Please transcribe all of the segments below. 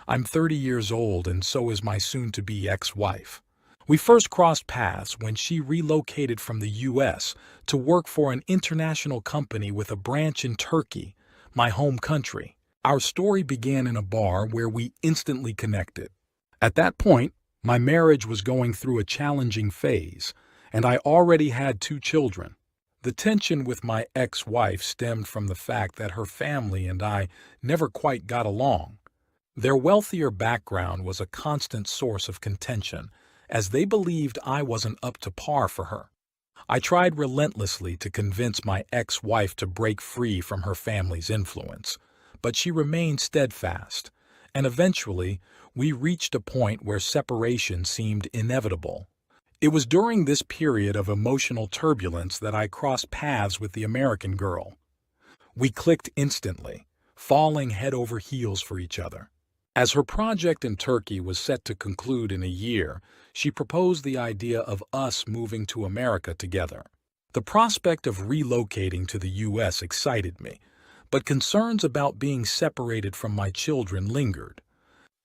I'm 30 years old and so is my soon-to-be ex-wife. We first crossed paths when she relocated from the U.S. to work for an international company with a branch in Turkey, my home country. Our story began in a bar where we instantly connected. At that point, my marriage was going through a challenging phase, and I already had 2 children. The tension with my ex-wife stemmed from the fact that her family and I never quite got along. Their wealthier background was a constant source of contention, as they believed I wasn't up to par for her. I tried relentlessly to convince my ex-wife to break free from her family's influence, but she remained steadfast, and eventually we reached a point where separation seemed inevitable. It was during this period of emotional turbulence that I crossed paths with the American girl. We clicked instantly, falling head over heels for each other. As her project in Turkey was set to conclude in a year, she proposed the idea of us moving to America together. The prospect of relocating to the U.S. excited me, but concerns about being separated from my children lingered.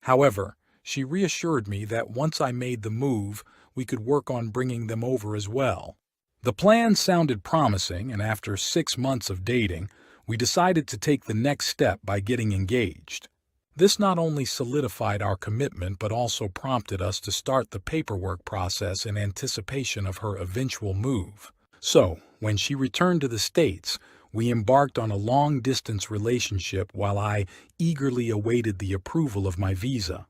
However, she reassured me that once I made the move, we could work on bringing them over as well. The plan sounded promising, and after 6 months of dating, we decided to take the next step by getting engaged. This not only solidified our commitment but also prompted us to start the paperwork process in anticipation of her eventual move. So, when she returned to the States, we embarked on a long-distance relationship while I eagerly awaited the approval of my visa.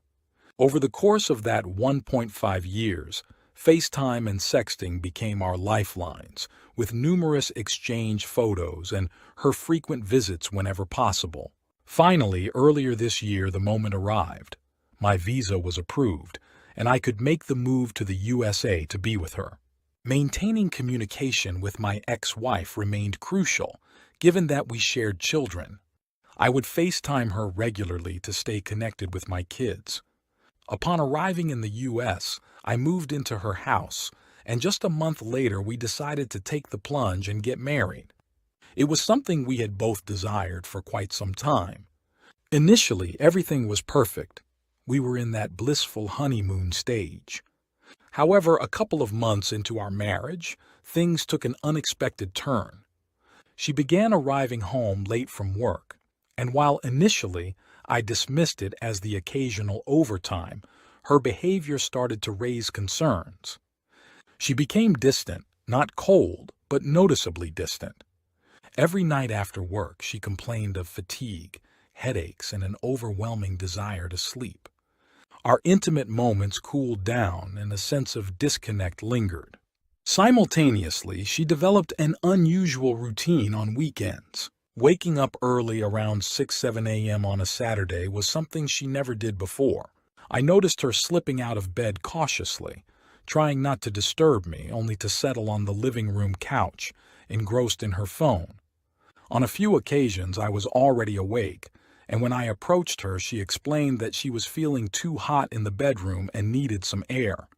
Over the course of that 1.5 years, FaceTime and sexting became our lifelines, with numerous exchange photos and her frequent visits whenever possible. Finally, earlier this year, the moment arrived. My visa was approved, and I could make the move to the USA to be with her. Maintaining communication with my ex-wife remained crucial, given that we shared children. I would FaceTime her regularly to stay connected with my kids. Upon arriving in the U.S., I moved into her house, and just a month later we decided to take the plunge and get married. It was something we had both desired for quite some time. Initially, everything was perfect. We were in that blissful honeymoon stage. However, a couple of months into our marriage, things took an unexpected turn. She began arriving home late from work, and while initially I dismissed it as the occasional overtime, her behavior started to raise concerns. She became distant, not cold, but noticeably distant. Every night after work, she complained of fatigue, headaches, and an overwhelming desire to sleep. Our intimate moments cooled down, and a sense of disconnect lingered. Simultaneously, she developed an unusual routine on weekends. Waking up early around 6-7 a.m. on a Saturday was something she never did before. I noticed her slipping out of bed cautiously, trying not to disturb me, only to settle on the living room couch, engrossed in her phone. On a few occasions, I was already awake, and when I approached her, she explained that she was feeling too hot in the bedroom and needed some air.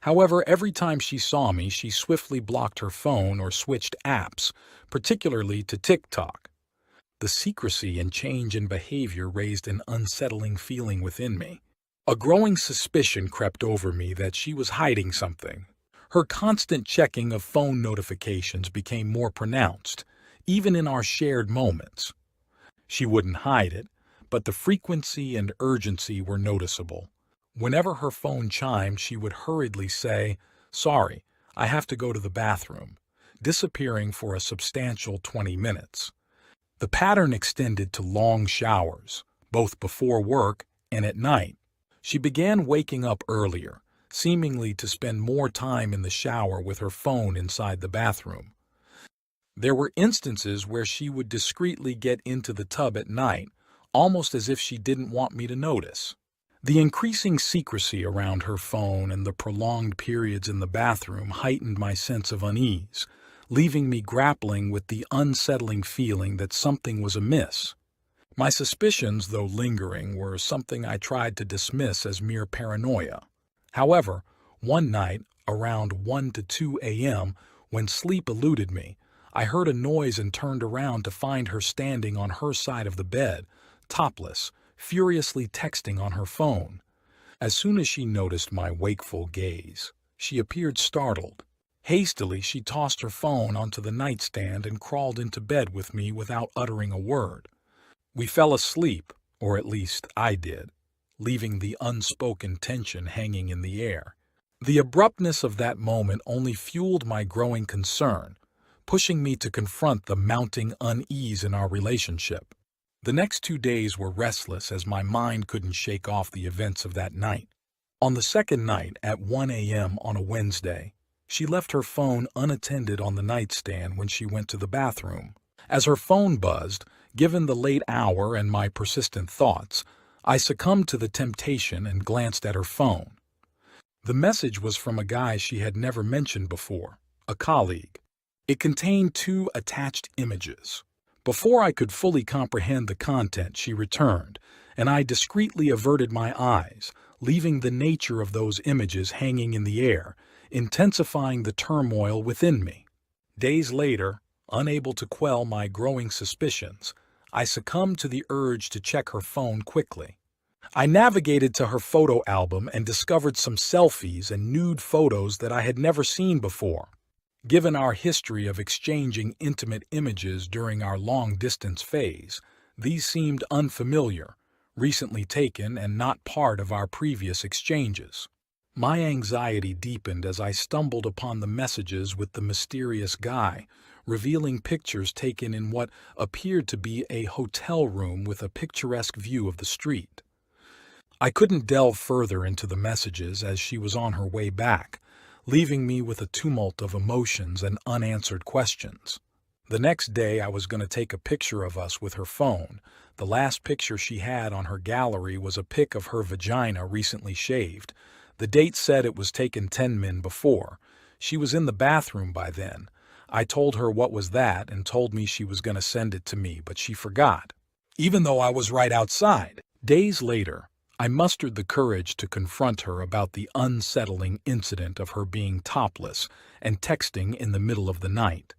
However, every time she saw me, she swiftly blocked her phone or switched apps, particularly to TikTok. The secrecy and change in behavior raised an unsettling feeling within me. A growing suspicion crept over me that she was hiding something. Her constant checking of phone notifications became more pronounced, even in our shared moments. She wouldn't hide it, but the frequency and urgency were noticeable. Whenever her phone chimed, she would hurriedly say, "Sorry, I have to go to the bathroom," disappearing for a substantial 20 minutes. The pattern extended to long showers, both before work and at night. She began waking up earlier, seemingly to spend more time in the shower with her phone inside the bathroom. There were instances where she would discreetly get into the tub at night, almost as if she didn't want me to notice. The increasing secrecy around her phone and the prolonged periods in the bathroom heightened my sense of unease, leaving me grappling with the unsettling feeling that something was amiss. My suspicions, though lingering, were something I tried to dismiss as mere paranoia. However, one night, around 1 to 2 a.m., when sleep eluded me, I heard a noise and turned around to find her standing on her side of the bed, topless, furiously texting on her phone. As soon as she noticed my wakeful gaze, she appeared startled. Hastily, she tossed her phone onto the nightstand and crawled into bed with me without uttering a word. We fell asleep, or at least I did, leaving the unspoken tension hanging in the air. The abruptness of that moment only fueled my growing concern, pushing me to confront the mounting unease in our relationship. The next 2 days were restless as my mind couldn't shake off the events of that night. On the second night, at 1 a.m. on a Wednesday, she left her phone unattended on the nightstand when she went to the bathroom. As her phone buzzed, given the late hour and my persistent thoughts, I succumbed to the temptation and glanced at her phone. The message was from a guy she had never mentioned before, a colleague. It contained 2 attached images. Before I could fully comprehend the content, she returned, and I discreetly averted my eyes, leaving the nature of those images hanging in the air, intensifying the turmoil within me. Days later, unable to quell my growing suspicions, I succumbed to the urge to check her phone quickly. I navigated to her photo album and discovered some selfies and nude photos that I had never seen before. Given our history of exchanging intimate images during our long-distance phase, these seemed unfamiliar, recently taken and not part of our previous exchanges. My anxiety deepened as I stumbled upon the messages with the mysterious guy, revealing pictures taken in what appeared to be a hotel room with a picturesque view of the street. I couldn't delve further into the messages as she was on her way back, leaving me with a tumult of emotions and unanswered questions. The next day I was going to take a picture of us with her phone. The last picture she had on her gallery was a pic of her vagina recently shaved. The date said it was taken 10 min before. She was in the bathroom by then. I told her what was that and told me she was going to send it to me, but she forgot, even though I was right outside. Days later, I mustered the courage to confront her about the unsettling incident of her being topless and texting in the middle of the night.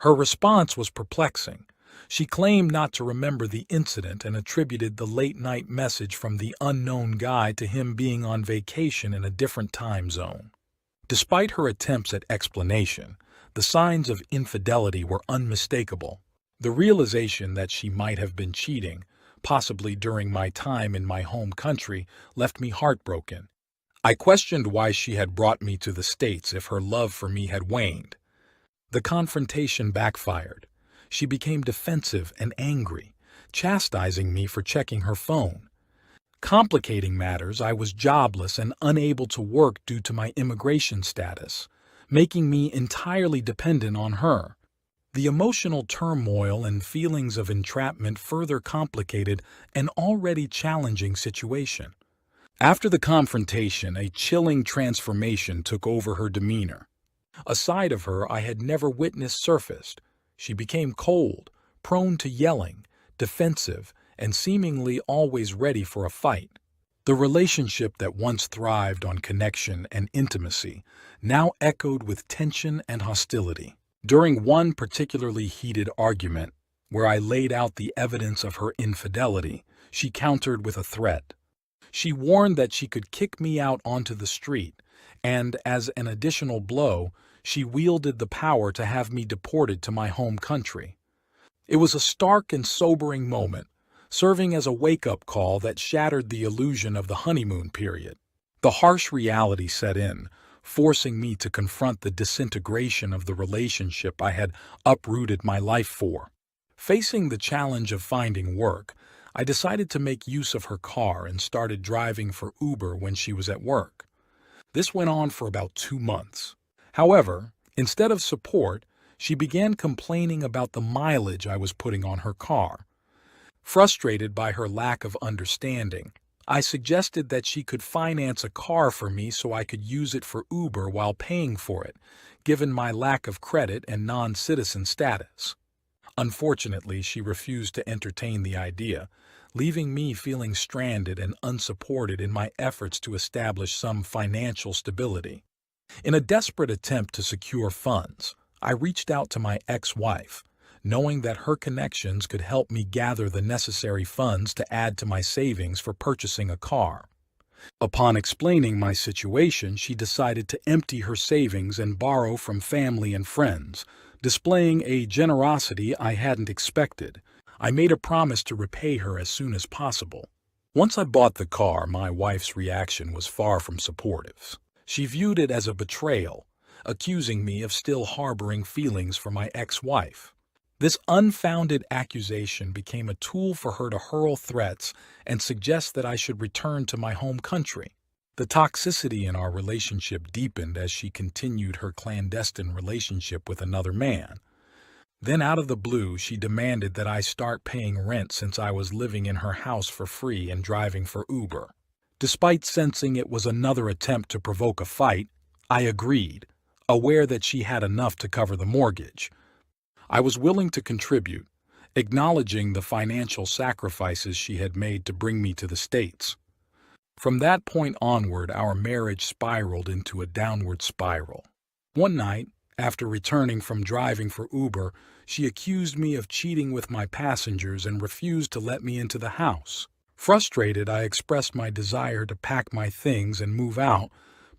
Her response was perplexing. She claimed not to remember the incident and attributed the late-night message from the unknown guy to him being on vacation in a different time zone. Despite her attempts at explanation, the signs of infidelity were unmistakable. The realization that she might have been cheating, possibly during my time in my home country, left me heartbroken. I questioned why she had brought me to the States if her love for me had waned. The confrontation backfired. She became defensive and angry, chastising me for checking her phone. Complicating matters, I was jobless and unable to work due to my immigration status, making me entirely dependent on her. The emotional turmoil and feelings of entrapment further complicated an already challenging situation. After the confrontation, a chilling transformation took over her demeanor. A side of her I had never witnessed surfaced. She became cold, prone to yelling, defensive, and seemingly always ready for a fight. The relationship that once thrived on connection and intimacy now echoed with tension and hostility. During one particularly heated argument, where I laid out the evidence of her infidelity, she countered with a threat. She warned that she could kick me out onto the street, and as an additional blow, she wielded the power to have me deported to my home country. It was a stark and sobering moment, serving as a wake-up call that shattered the illusion of the honeymoon period. The harsh reality set in, forcing me to confront the disintegration of the relationship I had uprooted my life for. Facing the challenge of finding work, I decided to make use of her car and started driving for Uber when she was at work. This went on for about 2 months. However, instead of support, she began complaining about the mileage I was putting on her car. Frustrated by her lack of understanding, I suggested that she could finance a car for me so I could use it for Uber while paying for it, given my lack of credit and non-citizen status. Unfortunately, she refused to entertain the idea, leaving me feeling stranded and unsupported in my efforts to establish some financial stability. In a desperate attempt to secure funds, I reached out to my ex-wife, knowing that her connections could help me gather the necessary funds to add to my savings for purchasing a car. Upon explaining my situation, she decided to empty her savings and borrow from family and friends, displaying a generosity I hadn't expected. I made a promise to repay her as soon as possible. Once I bought the car, my wife's reaction was far from supportive. She viewed it as a betrayal, accusing me of still harboring feelings for my ex-wife. This unfounded accusation became a tool for her to hurl threats and suggest that I should return to my home country. The toxicity in our relationship deepened as she continued her clandestine relationship with another man. Then out of the blue, she demanded that I start paying rent since I was living in her house for free and driving for Uber. Despite sensing it was another attempt to provoke a fight, I agreed, aware that she had enough to cover the mortgage. I was willing to contribute, acknowledging the financial sacrifices she had made to bring me to the States. From that point onward, our marriage spiraled into a downward spiral. One night, after returning from driving for Uber, she accused me of cheating with my passengers and refused to let me into the house. Frustrated, I expressed my desire to pack my things and move out,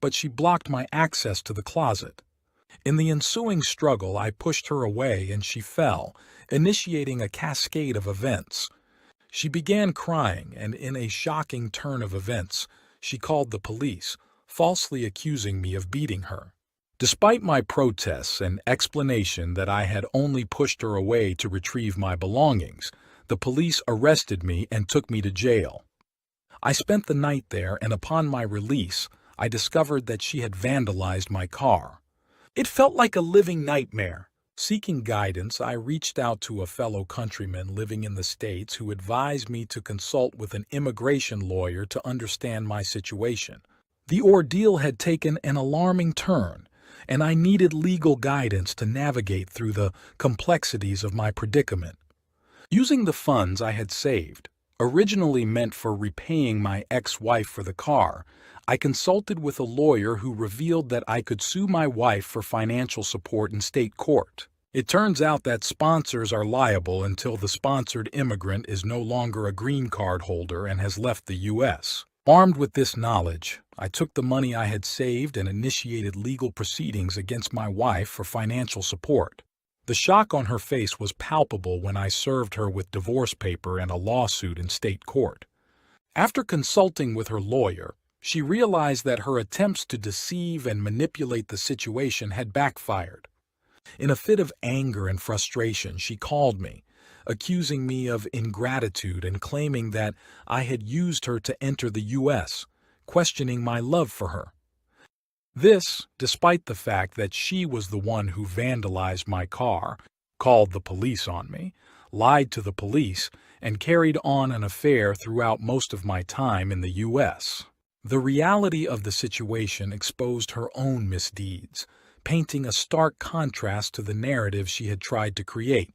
but she blocked my access to the closet. In the ensuing struggle, I pushed her away and she fell, initiating a cascade of events. She began crying, and in a shocking turn of events, she called the police, falsely accusing me of beating her. Despite my protests and explanation that I had only pushed her away to retrieve my belongings, the police arrested me and took me to jail. I spent the night there, and upon my release, I discovered that she had vandalized my car. It felt like a living nightmare. Seeking guidance, I reached out to a fellow countryman living in the States who advised me to consult with an immigration lawyer to understand my situation. The ordeal had taken an alarming turn, and I needed legal guidance to navigate through the complexities of my predicament. Using the funds I had saved, originally meant for repaying my ex-wife for the car, I consulted with a lawyer who revealed that I could sue my wife for financial support in state court. It turns out that sponsors are liable until the sponsored immigrant is no longer a green card holder and has left the U.S. Armed with this knowledge, I took the money I had saved and initiated legal proceedings against my wife for financial support. The shock on her face was palpable when I served her with divorce paper and a lawsuit in state court. After consulting with her lawyer, she realized that her attempts to deceive and manipulate the situation had backfired. In a fit of anger and frustration, she called me, accusing me of ingratitude and claiming that I had used her to enter the U.S., questioning my love for her. This, despite the fact that she was the one who vandalized my car, called the police on me, lied to the police, and carried on an affair throughout most of my time in the U.S. The reality of the situation exposed her own misdeeds, painting a stark contrast to the narrative she had tried to create.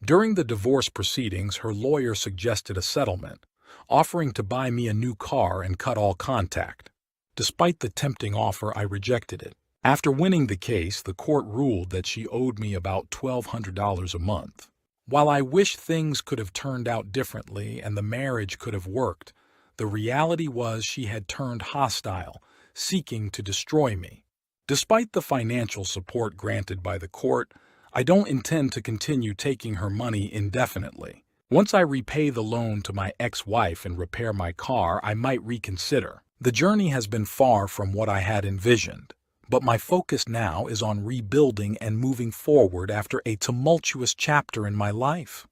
During the divorce proceedings, her lawyer suggested a settlement, offering to buy me a new car and cut all contact. Despite the tempting offer, I rejected it. After winning the case, the court ruled that she owed me about $1,200 a month. While I wish things could have turned out differently and the marriage could have worked, the reality was she had turned hostile, seeking to destroy me. Despite the financial support granted by the court, I don't intend to continue taking her money indefinitely. Once I repay the loan to my ex-wife and repair my car, I might reconsider. The journey has been far from what I had envisioned, but my focus now is on rebuilding and moving forward after a tumultuous chapter in my life.